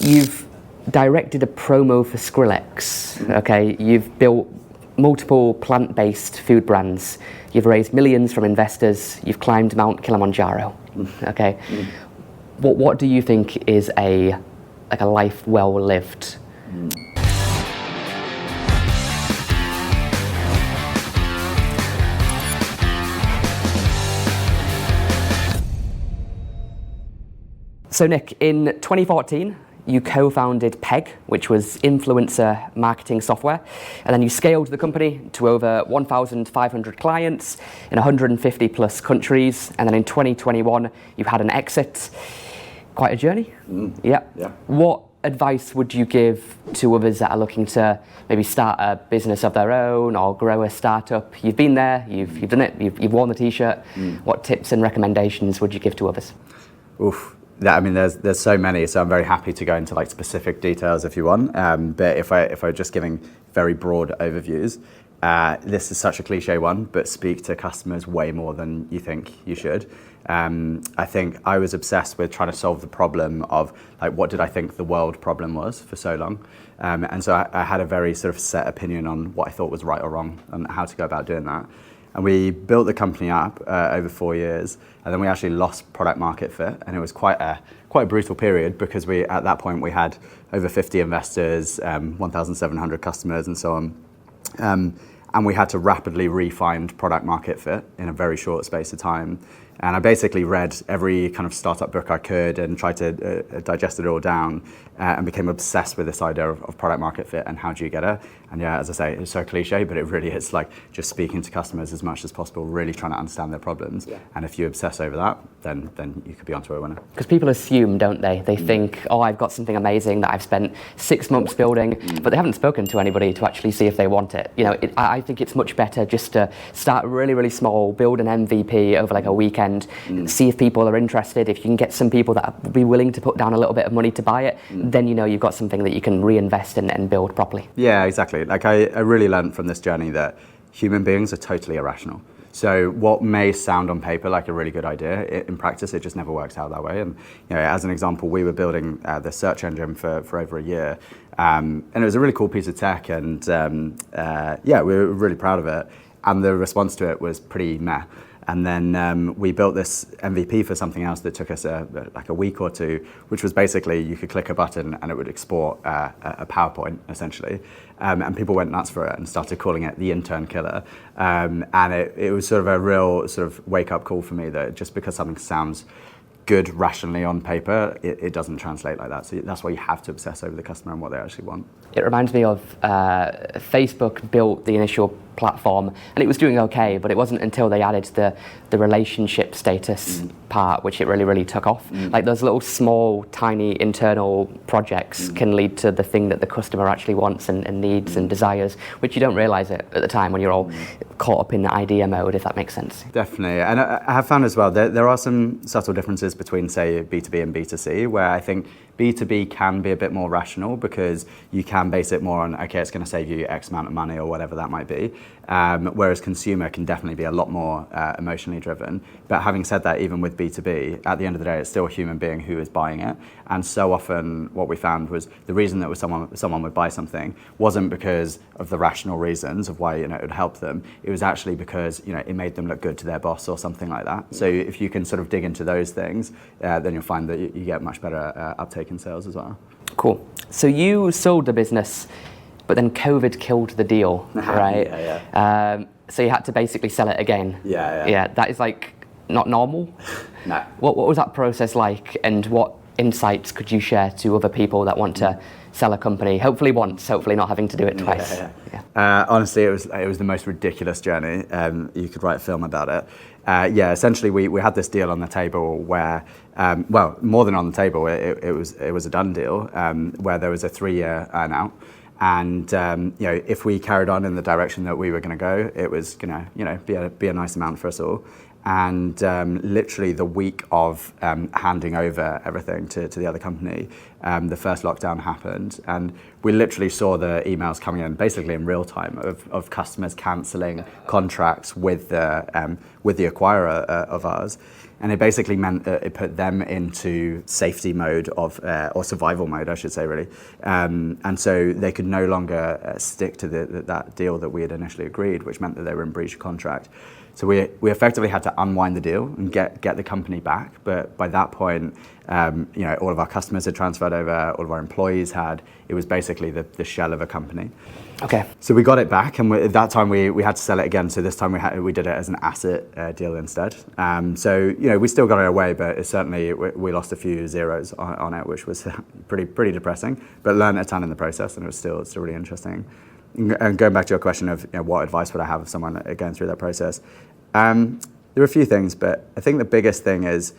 You've directed a promo for Skrillex, okay? You've built multiple plant-based food brands. You've raised millions from investors. You've climbed Mount Kilimanjaro, okay? What do you think is a life well lived? So Nic, in 2014, you co-founded Peg, which was influencer marketing software, and then you scaled the company to over 1,500 clients in 150 plus countries, and then in 2021, you had an exit. Quite a journey. Yeah. What advice would you give to others that are looking to maybe start a business of their own or grow a startup? You've been there, you've done it, you've worn the t-shirt. What tips and recommendations would you give to others? I mean, there's so many, so I'm very happy to go into like specific details if you want. But if I just giving very broad overviews, this is such a cliche one, but speak to customers way more than you think you should. I think I was obsessed with trying to solve the problem of like, what did I think the world problem was for so long? And so I had a very sort of set opinion on what I thought was right or wrong and how to go about doing that. And we built the company up over 4 years, and then we actually lost product market fit, and it was quite a brutal period because at that point we had over 50 investors, 1,700 customers, and so on. And we had to rapidly re-find product market fit in a very short space of time. And I basically read every kind of startup book I could and tried to digest it all down and became obsessed with this idea of product market fit and how do you get it. And yeah, as I say, it's so cliche, but it really is like just speaking to customers as much as possible, really trying to understand their problems. Yeah. And if you obsess over that, then you could be onto a winner. Because people assume, don't they? They think, oh, I've got something amazing that I've spent 6 months building, but they haven't spoken to anybody to actually see if they want it. You know, I think it's much better just to start really, really small, build an MVP over like a weekend, see if people are interested. If you can get some people that will be willing to put down a little bit of money to buy it, then you know you've got something that you can reinvest in and build properly. Yeah, exactly. Like I really learned from this journey that human beings are totally irrational. So what may sound on paper like a really good idea, in practice it just never works out that way. And you know, as an example, we were building the search engine for over a year, and it was a really cool piece of tech, and yeah, we were really proud of it. And the response to it was pretty meh. And then we built this MVP for something else that took us like a week or two, which was basically you could click a button and it would export a PowerPoint essentially. And people went nuts for it and started calling it the intern killer. And it was sort of a real sort of wake up call for me that just because something sounds good rationally on paper, it doesn't translate like that. So that's why you have to obsess over the customer and what they actually want. It reminds me of Facebook built the initial platform and it was doing okay, but it wasn't until they added the relationship status part, which it really took off. Like those little small, tiny internal projects can lead to the thing that the customer actually wants and needs and desires, which you don't realize it at the time when you're all caught up in the idea mode, if that makes sense. Definitely. And I have found as well, there are some subtle differences between, say, B2B and B2C, where I think B2B can be a bit more rational because you can base it more on, okay, it's going to save you X amount of money or whatever that might be. Whereas consumer can definitely be a lot more emotionally driven. But having said that, even with B2B, at the end of the day, it's still a human being who is buying it. And so often what we found was the reason that someone would buy something wasn't because of the rational reasons of why, you know, it would help them. It was actually because, you know, it made them look good to their boss or something like that. So if you can sort of dig into those things, then you'll find that you get much better uptake in sales as well. Cool. So you sold the business, but then COVID killed the deal, right? Yeah. So you had to basically sell it again. Yeah. That is like not normal. No. What was that process like, and what insights could you share to other people that want to sell a company? Hopefully once, hopefully not having to do it twice. Yeah. Honestly, it was the most ridiculous journey. You could write a film about it. Essentially we had this deal on the table where, well, more than on the table, it was a done deal where there was a 3-year earn-out. And you know, if we carried on in the direction that we were going to go, it was going to, you know, be a nice amount for us all. And literally the week of handing over everything to the other company, the first lockdown happened, and we literally saw the emails coming in basically in real time of customers cancelling contracts with the acquirer of ours. And it basically meant that it put them into safety mode or survival mode, I should say, really. And so they could no longer stick to that deal that we had initially agreed, which meant that they were in breach of contract. So we effectively had to unwind the deal and get the company back. But by that point, all of our customers had transferred over, all of our employees had. It was basically the shell of a company. Okay. So we got it back, and at that time we had to sell it again. So this time we did it as an asset deal instead. So we still got it away, but we lost a few zeros on it, which was pretty depressing. But learned a ton in the process, and it was still really interesting. And going back to your question of what advice would I have of someone going through that process, there are a few things, but I think the biggest thing is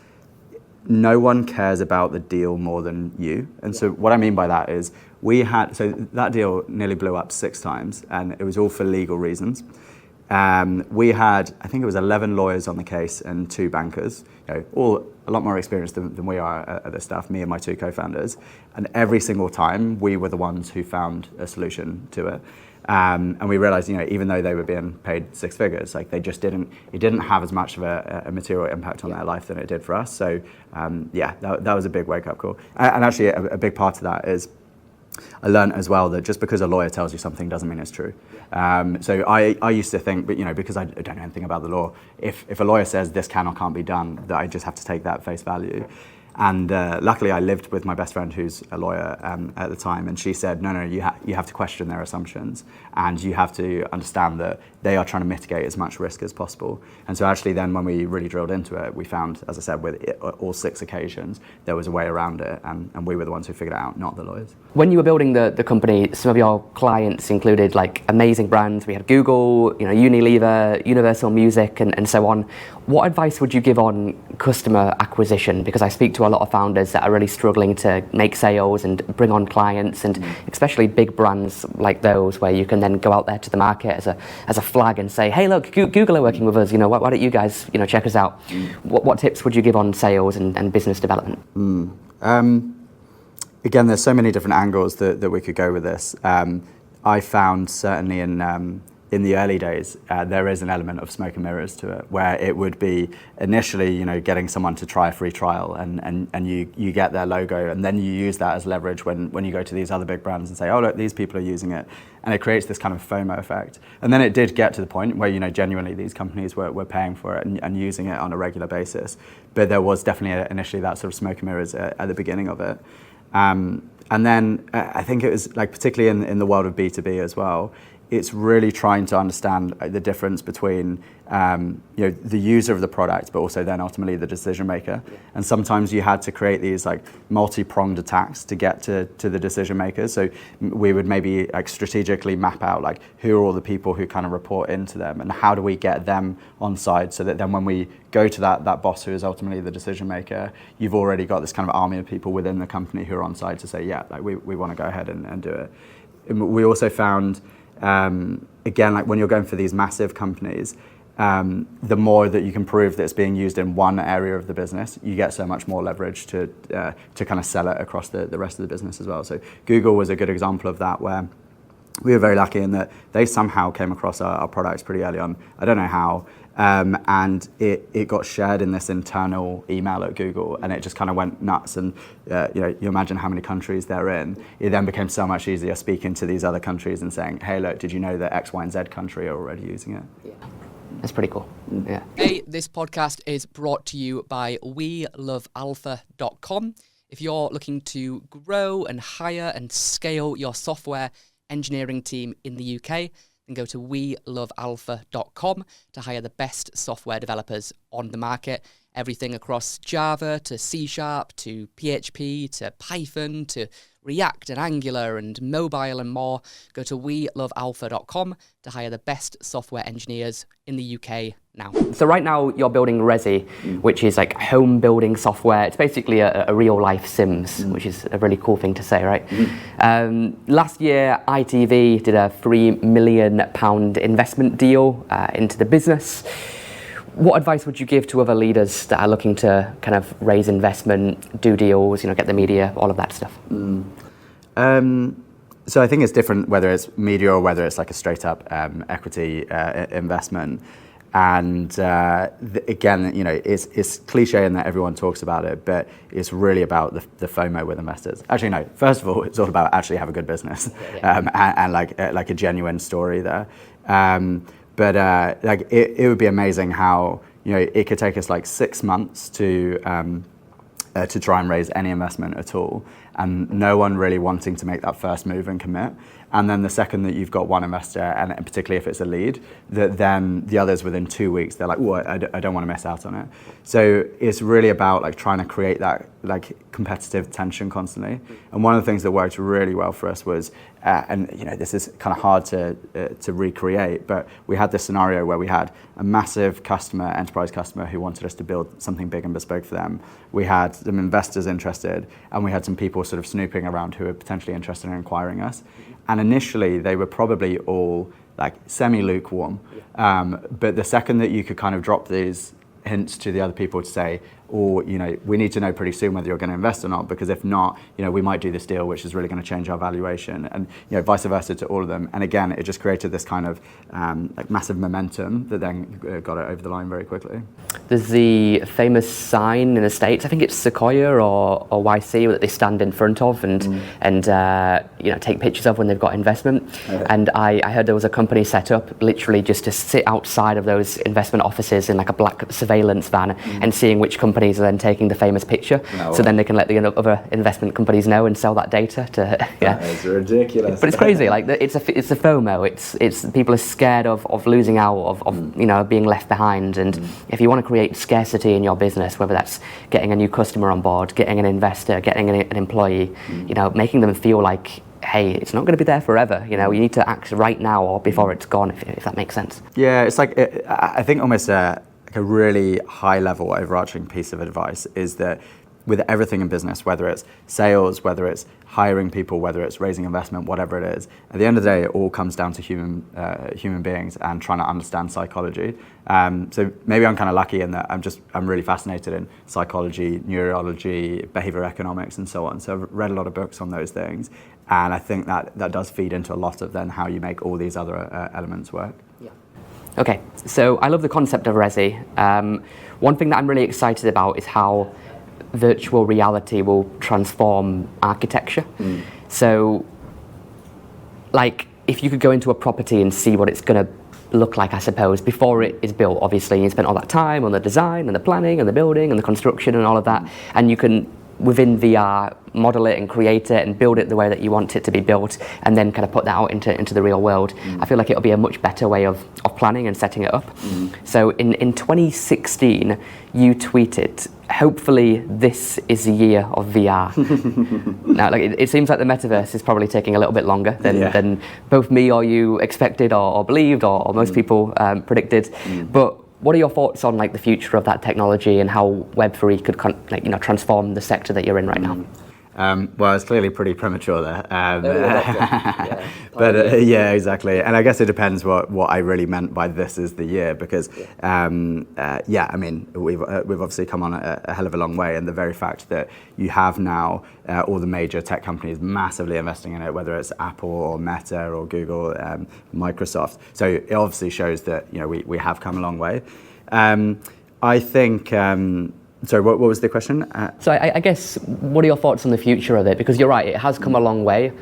no one cares about the deal more than you. And so what I mean by that is that deal nearly blew up 6 times, and it was all for legal reasons. We had, I think it was 11 lawyers on the case and 2 bankers, all a lot more experienced than we are at this stuff, me and my 2 co-founders. And every single time, we were the ones who found a solution to it. And we realized, even though they were being paid 6 figures, like it didn't have as much of a material impact on their life than it did for us. So that was a big wake-up call. And actually, a big part of that is I learned as well that just because a lawyer tells you something doesn't mean it's true. So I used to think, but because I don't know anything about the law, if a lawyer says this can or can't be done, that I just have to take that at face value. And luckily, I lived with my best friend, who's a lawyer at the time, and she said, no, you have to question their assumptions, and you have to understand that they are trying to mitigate as much risk as possible. And so actually then when we really drilled into it, we found, as I said, with all 6 occasions, there was a way around it, and we were the ones who figured it out, not the lawyers. When you were building the company, some of your clients included like amazing brands. We had Google, Unilever, Universal Music, and so on. What advice would you give on customer acquisition? Because I speak to a lot of founders that are really struggling to make sales and bring on clients, and especially big brands like those where you can then go out there to the market as a flag and say, hey, look, Google are working with us. Why don't you guys check us out? What tips would you give on sales and business development? Again, there's so many different angles that we could go with this. I found certainly in the early days, there is an element of smoke and mirrors to it, where it would be initially, getting someone to try a free trial, and you get their logo, and then you use that as leverage when you go to these other big brands and say, oh look, these people are using it, and it creates this kind of FOMO effect. And then it did get to the point where genuinely these companies were paying for it and using it on a regular basis. But there was definitely initially that sort of smoke and mirrors at the beginning of it. And then I think it was particularly in the world of B2B as well, it's really trying to understand the difference between the user of the product, but also then ultimately the decision maker. And sometimes you had to create these multi-pronged attacks to get to the decision makers. So we would maybe strategically map out who are all the people who kind of report into them, and how do we get them on side so that then when we go to that boss who is ultimately the decision maker, you've already got this kind of army of people within the company who are on side to say, we want to go ahead and do it. And we also found, again, when you're going for these massive companies, the more that you can prove that it's being used in one area of the business, you get so much more leverage to kind of sell it across the rest of the business as well. So Google was a good example of that, where we were very lucky in that they somehow came across our products pretty early on. I don't know how. And it got shared in this internal email at Google, and it just kind of went nuts. And you imagine how many countries they're in. It then became so much easier speaking to these other countries and saying, hey, look, did you know that X, Y, and Z country are already using it? Yeah. That's pretty cool. Yeah. Hey, this podcast is brought to you by WeLoveAlpha.com. If you're looking to grow and hire and scale your software engineering team in the UK, then go to WeLoveAlpha.com to hire the best software developers on the market. Everything across Java to C# to PHP to Python to React and Angular and mobile and more. Go to WeLoveAlpha.com to hire the best software engineers in the UK now. So right now you're building Resi, which is home building software. It's basically a real life Sims, which is a really cool thing to say, right? Last year, ITV did a £3 million investment deal into the business. what advice would you give to other leaders that are looking to kind of raise investment, do deals, get the media, all of that stuff? So I think it's different whether it's media or whether it's like a straight up equity investment. And again, it's cliche in that everyone talks about it, but it's really about the FOMO with investors. Actually, no. First of all, it's all about actually have a good business and like a genuine story there. But it would be amazing how it could take us like 6 months to try and raise any investment at all, and no one really wanting to make that first move and commit. And then the second that you've got one investor, and particularly if it's a lead, that then the others within 2 weeks, they're like, well, I don't want to miss out on it. So it's really about like trying to create that like competitive tension constantly. And one of the things that worked really well for us was, and this is kind of hard to recreate, but we had this scenario where we had a massive customer, enterprise customer, who wanted us to build something big and bespoke for them. We had some investors interested, and we had some people sort of snooping around who were potentially interested in acquiring us. And initially, they were probably all like semi-lukewarm. But the second that you could kind of drop these hints to the other people to say, we need to know pretty soon whether you're going to invest or not, because if not, we might do this deal, which is really going to change our valuation, and vice versa to all of them. And again, it just created this kind of like massive momentum that then got it over the line very quickly. There's the famous sign in the States, I think it's Sequoia or YC, that they stand in front of and take pictures of when they've got investment. And I heard there was a company set up literally just to sit outside of those investment offices in like a black surveillance van and seeing which companies are then taking the famous picture. So then they can let the other investment companies know and sell that data to. That is ridiculous. But it's crazy. Like it's a FOMO. It's people are scared of losing out, of being left behind. And if you want to create scarcity in your business, whether that's getting a new customer on board, getting an investor, getting an employee, making them feel like, hey, it's not going to be there forever. You need to act right now or before it's gone, if that makes sense. Yeah, it's like I think almost a really high level overarching piece of advice is that with everything in business, whether it's sales, whether it's hiring people, whether it's raising investment, whatever it is, at the end of the day, it all comes down to human beings and trying to understand psychology. So maybe I'm kind of lucky in that I'm really fascinated in psychology, neurology, behavior economics, and so on. So I've read a lot of books on those things, and I think that does feed into a lot of then how you make all these other elements work. Yeah. Okay, so I love the concept of Resi. One thing that I'm really excited about is how virtual reality will transform architecture. So, like, if you could go into a property and see what it's going to look like, I suppose, before it is built, obviously, you spent all that time on the design and the planning and the building and the construction and all of that, and you can, within VR, model it and create it and build it the way that you want it to be built, and then kind of put that out into the real world. I feel like it'll be a much better way of planning and setting it up. So in 2016, you tweeted, hopefully this is the year of VR. Now, like, it seems like the metaverse is probably taking a little bit longer than both me or you expected or believed or most people predicted. But what are your thoughts on like the future of that technology and how Web3 could transform the sector that you're in right now? Well, it's clearly pretty premature there. But yeah, exactly. And I guess it depends what I really meant by this is the year, because I mean, we've obviously come on a hell of a long way, and the very fact that you have now all the major tech companies massively investing in it, whether it's Apple or Meta or Google, Microsoft. So it obviously shows that we have come a long way. I think. Sorry, what was the question? So I guess, what are your thoughts on the future of it? Because you're right, it has come a long way,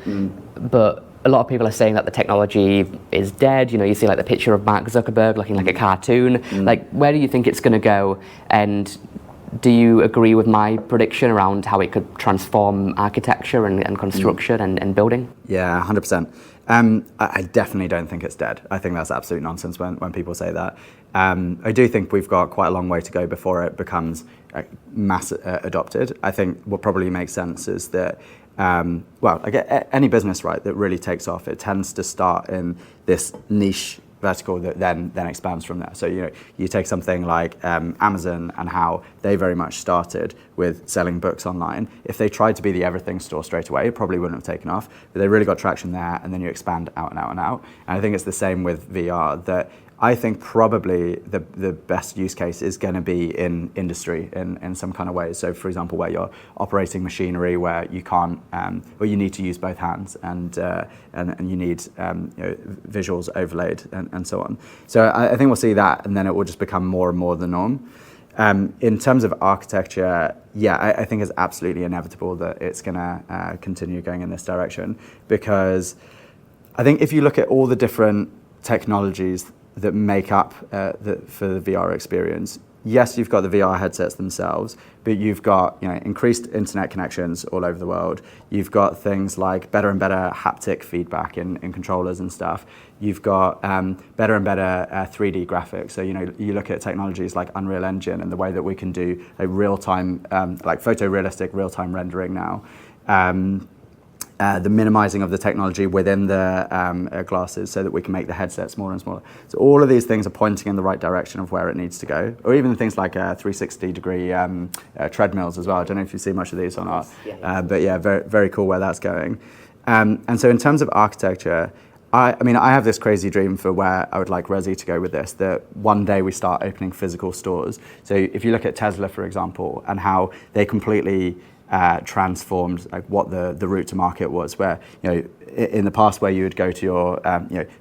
but a lot of people are saying that the technology is dead. You see like the picture of Mark Zuckerberg looking like a cartoon. Like, where do you think it's going to go? And do you agree with my prediction around how it could transform architecture and construction and building? Yeah, 100%. I definitely don't think it's dead. I think that's absolute nonsense when people say that. I do think we've got quite a long way to go before it becomes mass adopted. I think what probably makes sense is that, any business, right, that really takes off, it tends to start in this niche vertical that then expands from there. So you take something like Amazon and how they very much started with selling books online. If they tried to be the everything store straight away, it probably wouldn't have taken off. But they really got traction there, and then you expand out and out and out. And I think it's the same with VR, that I think probably the best use case is going to be in industry in some kind of way. So, for example, where you're operating machinery where you can't, where you need to use both hands and you need visuals overlaid and so on. So I think we'll see that, and then it will just become more and more the norm. In terms of architecture, I think it's absolutely inevitable that it's going to continue going in this direction, because I think if you look at all the different technologies that make up for the VR experience, yes, you've got the VR headsets themselves, but you've got increased internet connections all over the world. You've got things like better and better haptic feedback in controllers and stuff. You've got better and better 3D graphics. So you look at technologies like Unreal Engine and the way that we can do a real-time, like photorealistic real-time rendering now. The minimizing of the technology within the glasses so that we can make the headset smaller and smaller. So all of these things are pointing in the right direction of where it needs to go. Or even things like 360-degree treadmills as well. I don't know if you see much of these or not. But yeah, very, very cool where that's going. And so in terms of architecture, I mean, I have this crazy dream for where I would like Resi to go with this, that one day we start opening physical stores. So if you look at Tesla, for example, and how they completely transformed like what the route to market was, where in the past where you would go to your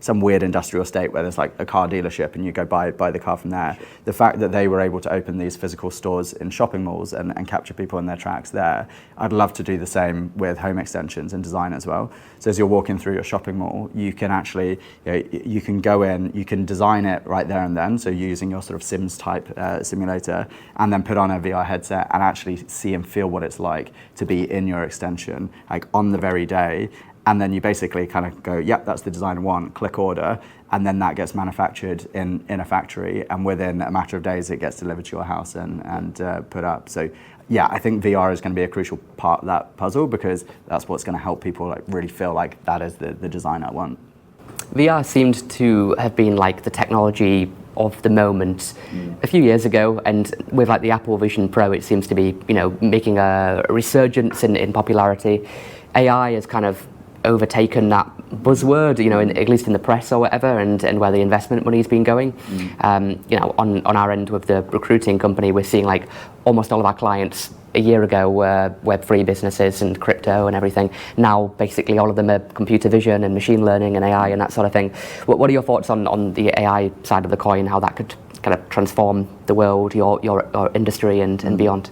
some weird industrial estate where there's like a car dealership and you go buy the car from there. The fact that they were able to open these physical stores in shopping malls and capture people in their tracks there, I'd love to do the same with home extensions and design as well. So as you're walking through your shopping mall, you can actually you can go in, you can design it right there and then, so using your sort of Sims type simulator, and then put on a VR headset and actually see and feel what it's like to be in your extension like on the very day. And then you basically kind of go, yep, that's the design I want, click order, and then that gets manufactured in a factory, and within a matter of days it gets delivered to your house and put up. So yeah, I think VR is going to be a crucial part of that puzzle, because that's what's going to help people like really feel like that is the design I want. VR seemed to have been like the technology of the moment a few years ago, and with like the Apple Vision Pro, it seems to be making a resurgence in popularity. AI has kind of overtaken that buzzword, at least in the press or whatever, and where the investment money's been going. On our end with the recruiting company, we're seeing like almost all of our clients a year ago were Web3 businesses and crypto and everything. Now, basically, all of them are computer vision and machine learning and AI and that sort of thing. What are your thoughts on the AI side of the coin, how that could kind of transform the world, your industry and beyond?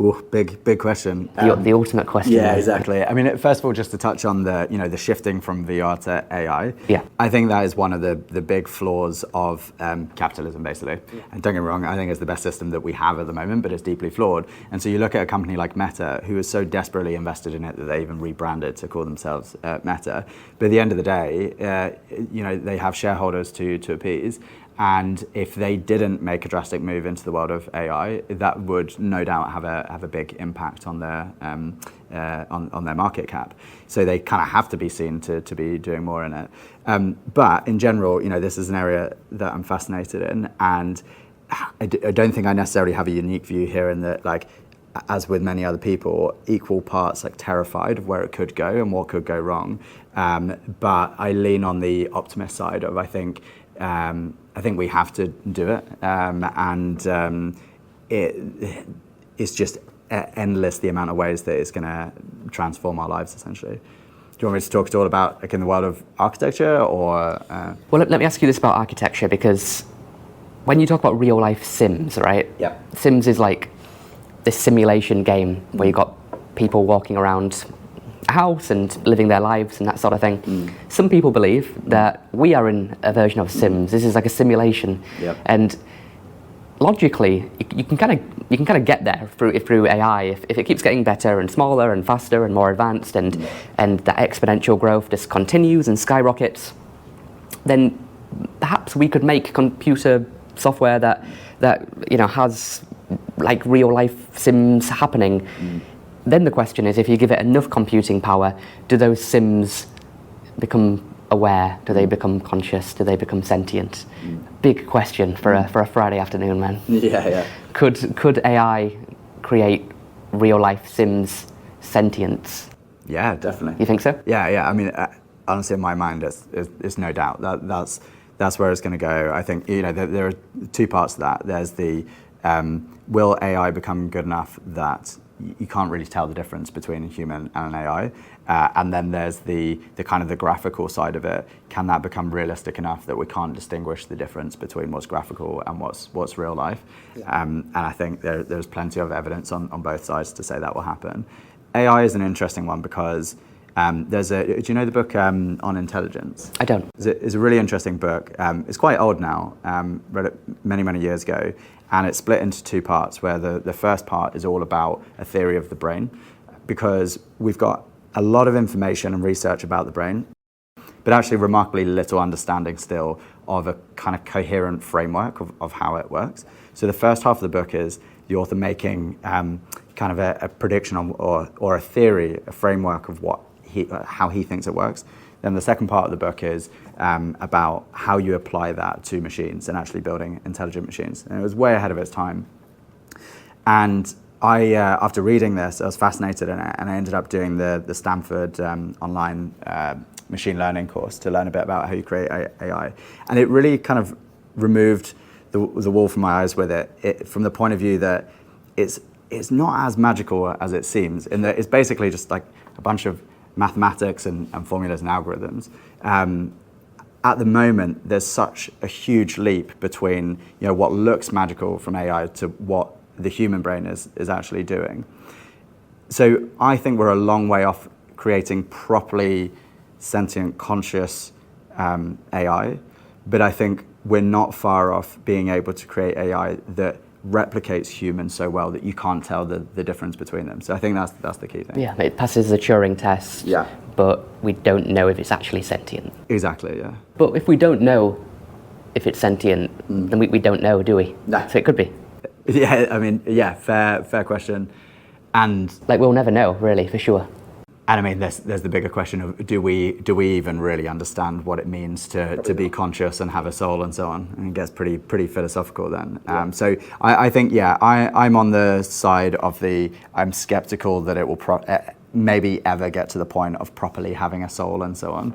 Ooh, big question. The ultimate question. Yeah, exactly. I mean, first of all, just to touch on the shifting from VR to AI. Yeah. I think that is one of the big flaws of capitalism, basically. Yeah. And don't get me wrong, I think it's the best system that we have at the moment, but it's deeply flawed. And so you look at a company like Meta, who is so desperately invested in it that they even rebranded to call themselves Meta. But at the end of the day, they have shareholders to appease. And if they didn't make a drastic move into the world of AI, that would no doubt have a big impact on their on their market cap. So they kind of have to be seen to be doing more in it. But in general, this is an area that I'm fascinated in, and I don't think I necessarily have a unique view here in that, like, as with many other people, equal parts like terrified of where it could go and what could go wrong. But I lean on the optimist side of I think we have to do it, and it's just endless the amount of ways that it's going to transform our lives, essentially. Do you want me to talk at all about like in the world of architecture, or? Well, let me ask you this about architecture, because when you talk about real life Sims, right? Yeah. Sims is like this simulation game where you've got people walking around a house and living their lives and that sort of thing. Some people believe that we are in a version of Sims. This is like a simulation. Yep. And logically, you can kind of get there through AI. If it keeps getting better and smaller and faster and more advanced, and that exponential growth just continues and skyrockets, then perhaps we could make computer software that has like real life Sims happening. Then the question is, if you give it enough computing power, do those Sims become aware? Do they become conscious? Do they become sentient? Big question for a Friday afternoon, man. Yeah. Could AI create real life Sims sentience? Yeah, definitely. You think so? Yeah. I mean, honestly, in my mind, it's no doubt that's where it's going to go. I think there are two parts to that. There's the will AI become good enough that you can't really tell the difference between a human and an AI? And then there's the kind of the graphical side of it. Can that become realistic enough that we can't distinguish the difference between what's graphical and what's real life? Yeah. And I think there's plenty of evidence on both sides to say that will happen. AI is an interesting one because do you know the book on intelligence? I don't. It's a really interesting book. It's quite old now, read it many years ago, and it's split into two parts where the first part is all about a theory of the brain, because we've got a lot of information and research about the brain, but actually remarkably little understanding still of a kind of coherent framework of how it works. So the first half of the book is the author making kind of a prediction on, or a theory, a framework of how he thinks it works. Then the second part of the book is about how you apply that to machines and actually building intelligent machines. And it was way ahead of its time. And I, after reading this, I was fascinated in it, and I ended up doing the Stanford online machine learning course to learn a bit about how you create AI. And it really kind of removed the wool from my eyes with it from the point of view that it's not as magical as it seems, in that it's basically just like a bunch of mathematics and formulas and algorithms. At the moment, there's such a huge leap between what looks magical from AI to what the human brain is actually doing. So I think we're a long way off creating properly sentient, conscious AI, but I think we're not far off being able to create AI that replicates humans so well that you can't tell the difference between them. So I think that's the key thing. Yeah, it passes the Turing test, yeah, but we don't know if it's actually sentient. Exactly, yeah. But if we don't know if it's sentient, then we don't know, do we? No. So it could be. Yeah, I mean, yeah, fair question. And we'll never know, really, for sure. And I mean, there's the bigger question of do we even really understand what it means to be conscious and have a soul and so on? And it gets pretty philosophical then. Yeah. So I think, yeah, I'm on the side of I'm skeptical that it will maybe ever get to the point of properly having a soul and so on.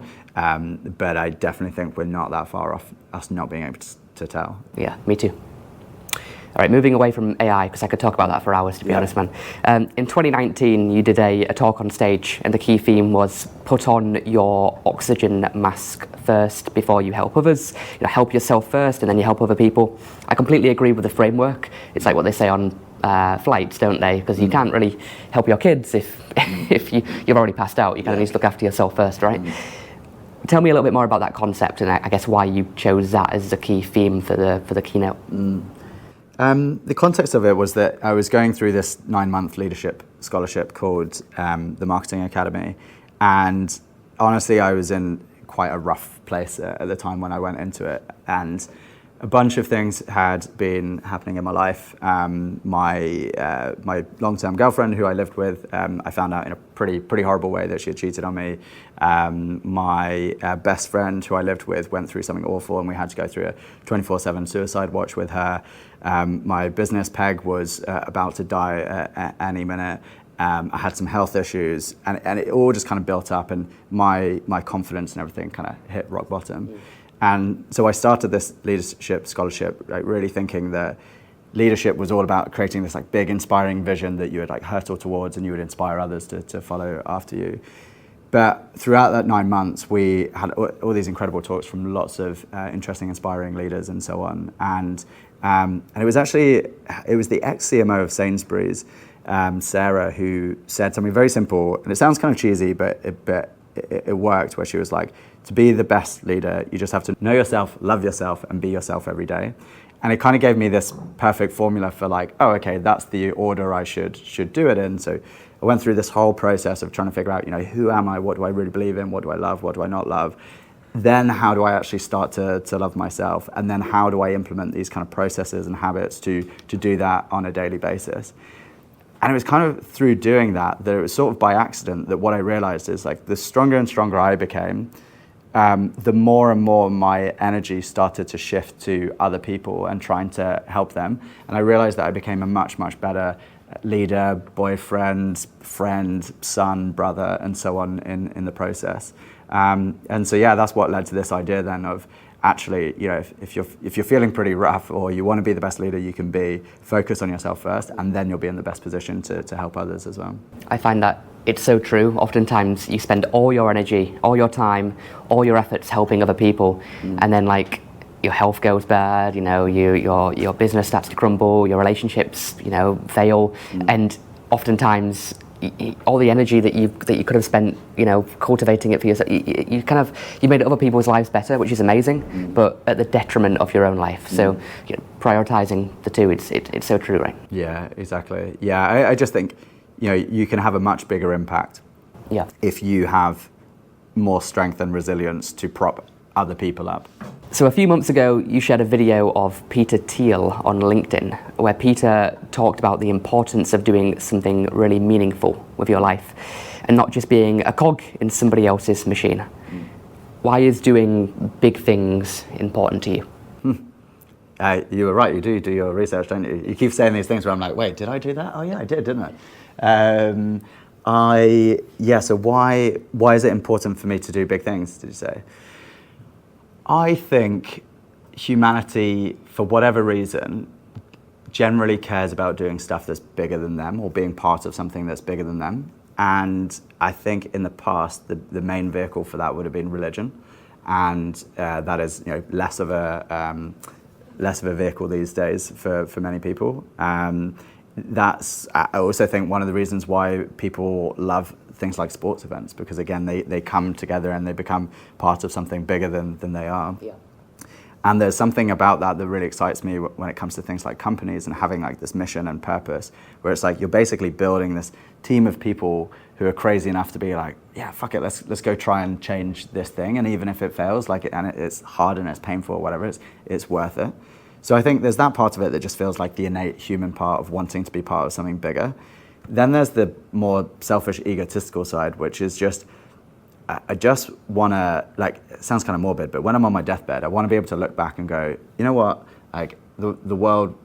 But I definitely think we're not that far off us not being able to tell. Yeah, me too. All right, moving away from AI, because I could talk about that for hours, to be honest, man. In 2019, you did a talk on stage, and the key theme was put on your oxygen mask first before you help others. Help yourself first, and then you help other people. I completely agree with the framework. It's like what they say on flights, don't they? Because you can't really help your kids if you've already passed out. You kind of need to look after yourself first, right? Tell me a little bit more about that concept, and I guess why you chose that as the key theme for the keynote. The context of it was that I was going through this 9-month leadership scholarship called the Marketing Academy, and honestly I was in quite a rough place at the time when I went into it, and a bunch of things had been happening in my life. My long-term girlfriend, who I lived with, I found out in a pretty horrible way that she had cheated on me. My best friend, who I lived with, went through something awful, and we had to go through a 24/7 suicide watch with her. My business peg was about to die at any minute. I had some health issues, and it all just kind of built up, and my confidence and everything kind of hit rock bottom. And so I started this leadership scholarship, really thinking that leadership was all about creating this big inspiring vision that you would hurtle towards, and you would inspire others to follow after you. But throughout that 9 months, we had all these incredible talks from lots of interesting, inspiring leaders and so on. And it was the ex-CMO of Sainsbury's, Sarah, who said something very simple, and it sounds kind of cheesy, but it worked, where she was like, to be the best leader, you just have to know yourself, love yourself, and be yourself every day. And it kind of gave me this perfect formula for oh, okay, that's the order I should do it in. So I went through this whole process of trying to figure out, who am I, what do I really believe in, what do I love, what do I not love? Then how do I actually start to love myself? And then how do I implement these kind of processes and habits to do that on a daily basis? And it was kind of through doing that it was sort of by accident that what I realized is the stronger and stronger I became, the more and more my energy started to shift to other people and trying to help them. And I realized that I became a much better leader, boyfriend, friend, son, brother, and so on in the process. And so, yeah, that's what led to this idea then of actually, if you're feeling pretty rough or you want to be the best leader you can be, focus on yourself first, and then you'll be in the best position to help others as well. I find that it's so true. Oftentimes you spend all your energy, all your time, all your efforts helping other people, and then like your health goes bad, your business starts to crumble, your relationships, fail, and oftentimes all the energy that you could have spent, cultivating it for yourself, you made other people's lives better, which is amazing, but at the detriment of your own life. So prioritizing the two, it's so true, right? Yeah, exactly. Yeah, I just think you can have a much bigger impact if you have more strength and resilience to prop other people up. So a few months ago, you shared a video of Peter Thiel on LinkedIn, where Peter talked about the importance of doing something really meaningful with your life and not just being a cog in somebody else's machine. Why is doing big things important to you? You were right, you do your research, don't you? You keep saying these things where I'm like, wait, did I do that? Oh yeah, I did, didn't I? So why is it important for me to do big things, did you say? I think humanity, for whatever reason, generally cares about doing stuff that's bigger than them or being part of something that's bigger than them. And I think in the past, the main vehicle for that would have been religion. And that is less of a vehicle these days for many people. I also think one of the reasons why people love things like sports events, because again, they come together and they become part of something bigger than they are. Yeah. And there's something about that really excites me when it comes to things like companies and having like this mission and purpose, where it's like you're basically building this team of people who are crazy enough to be like, yeah, fuck it, let's go try and change this thing. And even if it fails, it's hard and it's painful or whatever, it's worth it. So I think there's that part of it that just feels like the innate human part of wanting to be part of something bigger. Then there's the more selfish, egotistical side, which is just, I just want to, it sounds kind of morbid, but when I'm on my deathbed, I want to be able to look back and go, you know what, the world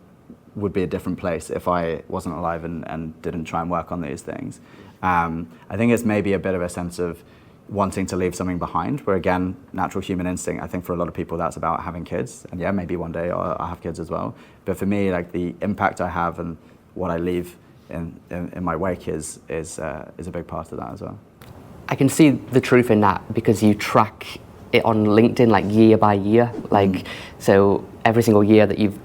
would be a different place if I wasn't alive and didn't try and work on these things. I think it's maybe a bit of a sense of wanting to leave something behind, where again, natural human instinct, I think for a lot of people that's about having kids, and yeah, maybe one day I'll have kids as well. But for me, the impact I have and what I leave in my wake is a big part of that as well. I can see the truth in that because you track it on LinkedIn year by year. So every single year that you've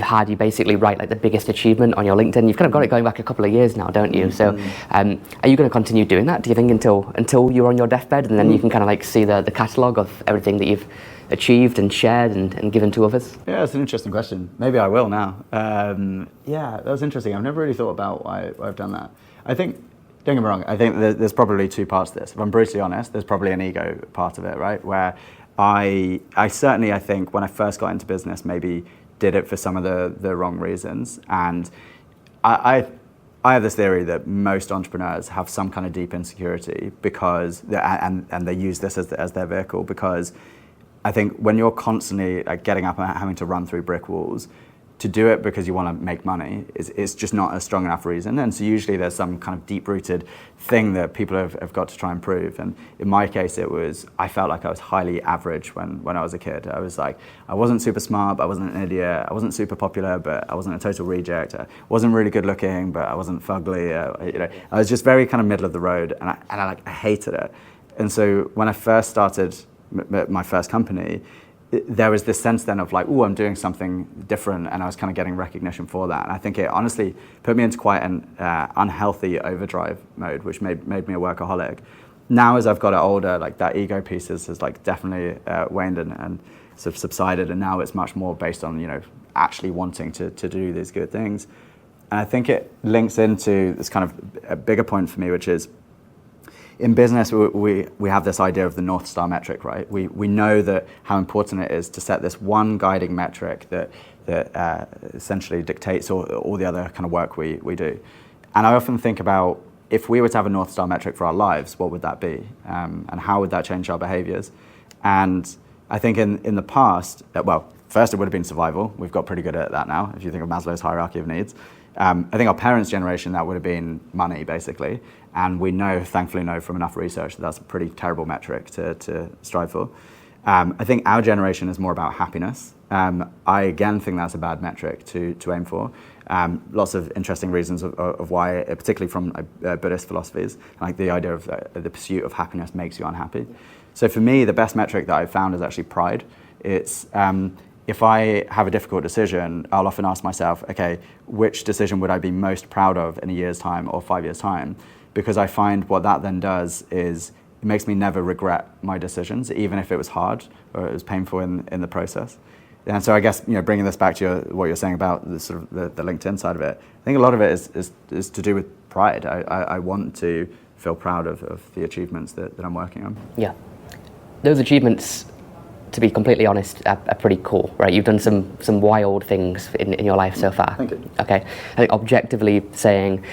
had, you basically write the biggest achievement on your LinkedIn. You've kind of got it going back a couple of years now, don't you? So are you going to continue doing that, do you think, until you're on your deathbed, and then you can kind of see the catalogue of everything that you've achieved and shared and given to others? Yeah, that's an interesting question. Maybe I will now. Yeah, that was interesting. I've never really thought about why I've done that. I think, don't get me wrong, I think there's probably two parts to this. If I'm brutally honest, there's probably an ego part of it, right? Where I certainly, I think, when I first got into business, maybe did it for some of the wrong reasons. And I have this theory that most entrepreneurs have some kind of deep insecurity because, and they use this as their vehicle, because I think when you're constantly getting up and having to run through brick walls, to do it because you want to make money is just not a strong enough reason. And so usually there's some kind of deep-rooted thing that people have got to try and prove. And in my case, I felt like I was highly average when I was a kid. I was I wasn't super smart, but I wasn't an idiot. I wasn't super popular, but I wasn't a total reject. I wasn't really good looking, but I wasn't fugly. I was just very kind of middle of the road, and I hated it. And so when I first started my first company, there was this sense then of I'm doing something different, and I was kind of getting recognition for that. And I think it honestly put me into quite an unhealthy overdrive mode, which made me a workaholic. Now, as I've got older, that ego piece has definitely waned and sort of subsided, and now it's much more based on actually wanting to do these good things. And I think it links into this kind of a bigger point for me, which is, in business, we have this idea of the North Star metric, right? We know that how important it is to set this one guiding metric that essentially dictates all the other kind of work we do. And I often think about, if we were to have a North Star metric for our lives, what would that be? And how would that change our behaviors? And I think in the past, first it would have been survival. We've got pretty good at that now, if you think of Maslow's hierarchy of needs. I think our parents' generation, that would have been money, basically. And we thankfully know from enough research that that's a pretty terrible metric to strive for. I think our generation is more about happiness. I again think that's a bad metric to aim for. Lots of interesting reasons of why, particularly from Buddhist philosophies, like the idea of the pursuit of happiness makes you unhappy. So for me, the best metric that I've found is actually pride. It's if I have a difficult decision, I'll often ask myself, okay, which decision would I be most proud of in a year's time or 5 years' time? Because I find what that then does is it makes me never regret my decisions, even if it was hard or it was painful in the process. And so I guess, bringing this back to what you're saying about the sort of the LinkedIn side of it, I think a lot of it is to do with pride. I want to feel proud of the achievements that I'm working on. Yeah. Those achievements, to be completely honest, are pretty cool, right? You've done some wild things in your life so far. Thank you. Okay. I think objectively saying,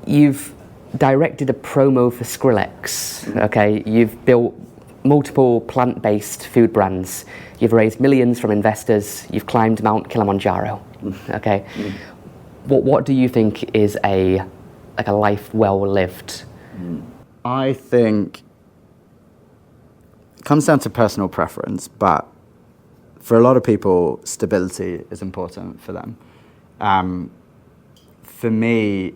you've directed a promo for Skrillex, okay? You've built multiple plant-based food brands. You've raised millions from investors. You've climbed Mount Kilimanjaro, okay? What do you think is a life well lived? I think it comes down to personal preference, but for a lot of people, stability is important for them. For me,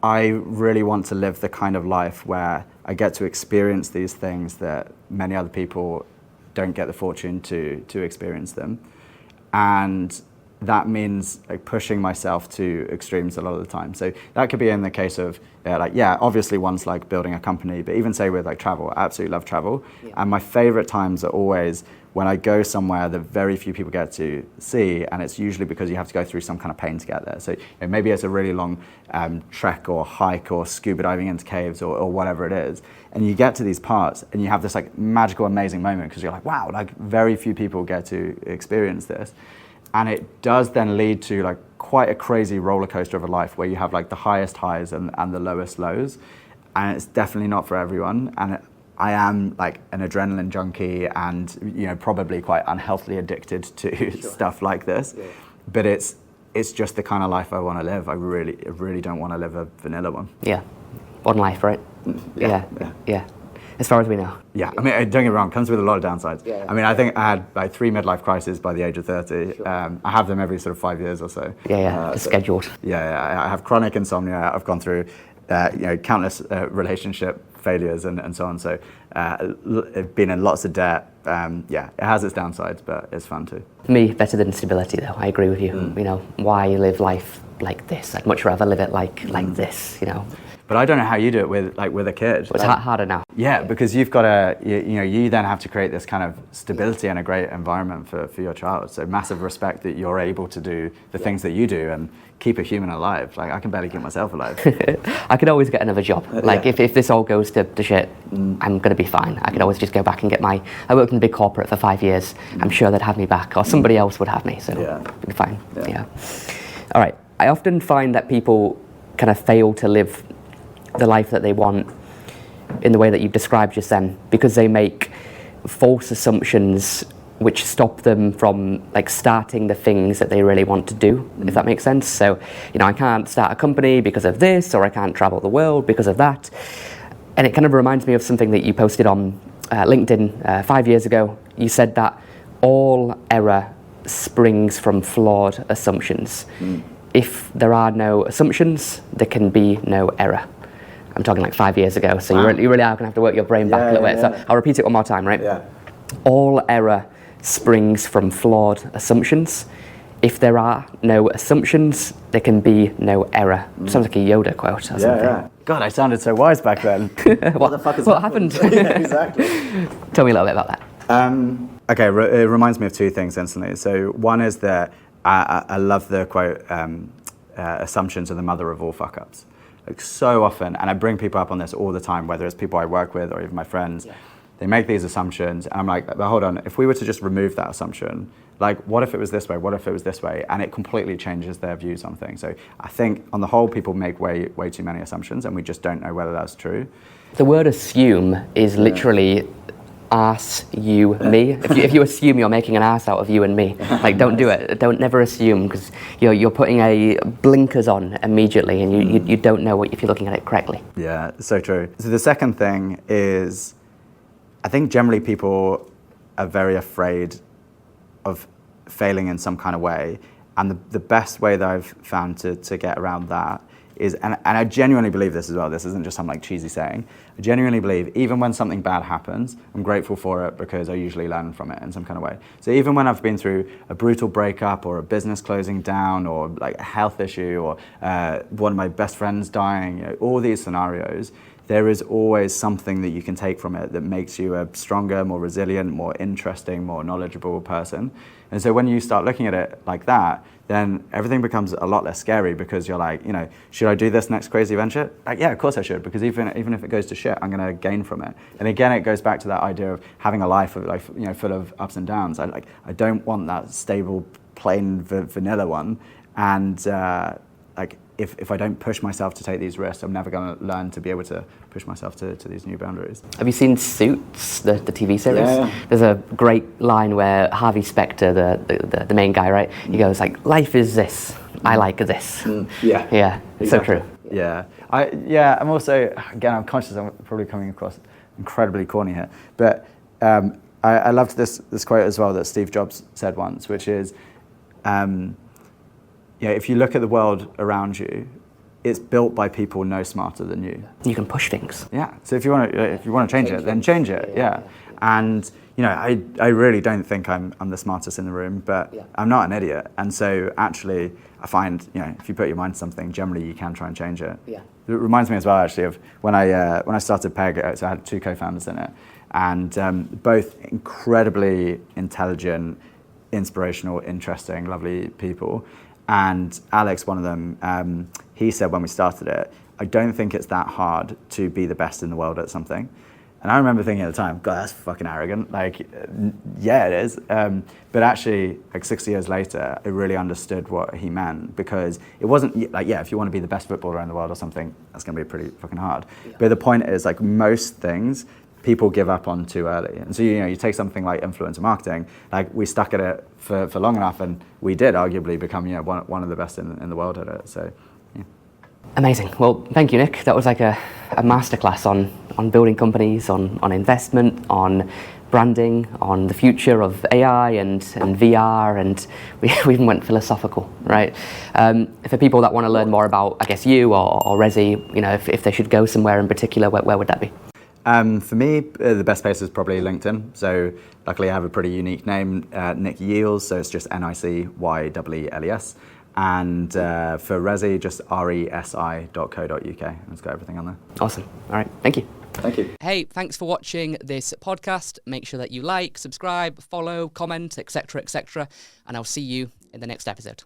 I really want to live the kind of life where I get to experience these things that many other people don't get the fortune to experience them. And that means pushing myself to extremes a lot of the time. So that could be in the case of, obviously one's like building a company, but even say with like travel, I absolutely love travel. Yeah. And my favorite times are always when I go somewhere that very few people get to see, and it's usually because you have to go through some kind of pain to get there. So maybe it's a really long trek or hike or scuba diving into caves or whatever it is, and you get to these parts and you have this like magical, amazing moment because you're like, wow, like very few people get to experience this. And it does then lead to like quite a crazy roller coaster of a life where you have like the highest highs and the lowest lows. And it's definitely not for everyone. And I am like an adrenaline junkie and probably quite unhealthily addicted to stuff like this. Yeah. But it's just the kind of life I want to live. I really don't want to live a vanilla one. Yeah, one life, right? Yeah. As far as we know. Yeah, I mean, don't get me wrong, it comes with a lot of downsides. Yeah. I mean, I think I had like 3 midlife crises by the age of 30. Sure. I have them every sort of 5 years or so. Scheduled. Yeah, I have chronic insomnia. I've gone through, countless relationship failures and so on. So I've been in lots of debt. It has its downsides, but it's fun too. Me, better than stability though. I agree with you. Why live life like this? I'd much rather live it like this, But I don't know how you do it with a kid. It's harder now. Yeah, because you've got to, you then have to create this kind of stability and a great environment for your child. So massive respect that you're able to do the things that you do and keep a human alive. Like I can barely keep myself alive. I could always get another job. Like if this all goes to shit, I'm going to be fine. I could always just go back and get I worked in a big corporate for 5 years. I'm sure they'd have me back or somebody else would have me. So it'd be fine. Yeah. All right. I often find that people kind of fail to live the life that they want in the way that you've described just then because they make false assumptions which stop them from like starting the things that they really want to do, if that makes sense. So, I can't start a company because of this, or I can't travel the world because of that. And it kind of reminds me of something that you posted on LinkedIn 5 years ago. You said that all error springs from flawed assumptions. If there are no assumptions, there can be no error. I'm talking like 5 years ago, so you really are going to have to work your brain back a little bit. So I'll repeat it one more time, right? Yeah. All error springs from flawed assumptions. If there are no assumptions, there can be no error. Sounds like a Yoda quote or something. Yeah. God, I sounded so wise back then. What the fuck is what happened? Exactly. Tell me a little bit about that. Okay, it reminds me of 2 things instantly. So one is that I love the quote, assumptions are the mother of all fuck-ups. Like so often, and I bring people up on this all the time, whether it's people I work with or even my friends, they make these assumptions, and I'm like, but hold on, if we were to just remove that assumption, like what if it was this way, what if it was this way, and it completely changes their views on things. So I think on the whole, people make way too many assumptions, and we just don't know whether that's true. The word assume is literally arse you me. If you assume you're making an arse out of you and me, like don't do it. Don't never assume, because you're putting a blinkers on immediately, and you don't know if you're looking at it correctly. Yeah, so true. So the second thing is, I think generally people are very afraid of failing in some kind of way, and the best way that I've found to get around that is, and I genuinely believe this as well, this isn't just some like cheesy saying, I genuinely believe even when something bad happens, I'm grateful for it because I usually learn from it in some kind of way. So even when I've been through a brutal breakup or a business closing down or like a health issue or one of my best friends dying, you know, all these scenarios, there is always something that you can take from it that makes you a stronger, more resilient, more interesting, more knowledgeable person. And so when you start looking at it like that, then everything becomes a lot less scary, because you're like, you know, should I do this next crazy venture? Like, yeah, of course I should, because even if it goes to shit, I'm going to gain from it. And again, it goes back to that idea of having a life of, like, you know, full of ups and downs. I don't want that stable, plain vanilla one. And like, if I don't push myself to take these risks, I'm never going to learn to be able to push myself to these new boundaries. Have you seen Suits, the TV series? Yeah. There's a great line where Harvey Specter, the main guy, right? He goes like, "Life is this. I like this." Yeah. Yeah. Exactly. So true. Yeah. I'm also, again, I'm conscious I'm probably coming across incredibly corny here, but I loved this quote as well that Steve Jobs said once, which is, if you look at the world around you, it's built by people no smarter than you. You can push things. Yeah. So if you want to change it, then change it. Yeah. And you know, I really don't think I'm the smartest in the room, but I'm not an idiot. And so actually, I find, you know, if you put your mind to something, generally you can try and change it. Yeah. It reminds me as well, actually, of when I started Peg. So I had two co-founders in it, and both incredibly intelligent, inspirational, interesting, lovely people. And Alex, one of them, he said when we started it, I don't think it's that hard to be the best in the world at something. And I remember thinking at the time, God, that's fucking arrogant. Like, yeah, it is. But actually, like 6 years later, I really understood what he meant, because it wasn't like, yeah, if you want to be the best footballer in the world or something, that's going to be pretty fucking hard. Yeah. But the point is, like, most things, people give up on too early. And so, you know, you take something like influencer marketing, like we stuck at it for long enough, and we did arguably become, you know, one of the best in the world at it. So, yeah. Amazing. Well, thank you, Nic. That was like a masterclass on building companies, on investment, on branding, on the future of AI and VR, and we even went philosophical, right? For people that want to learn more about, I guess, you or Resi, you know, if they should go somewhere in particular, where would that be? For me, the best place is probably LinkedIn. So luckily I have a pretty unique name, Nic Yeeles, so it's just NICYEELES. And for Resi, just resi.co.uk. It's got everything on there. Awesome. All right. Thank you. Thank you. Hey, thanks for watching this podcast. Make sure that you like, subscribe, follow, comment, etc., etc. And I'll see you in the next episode.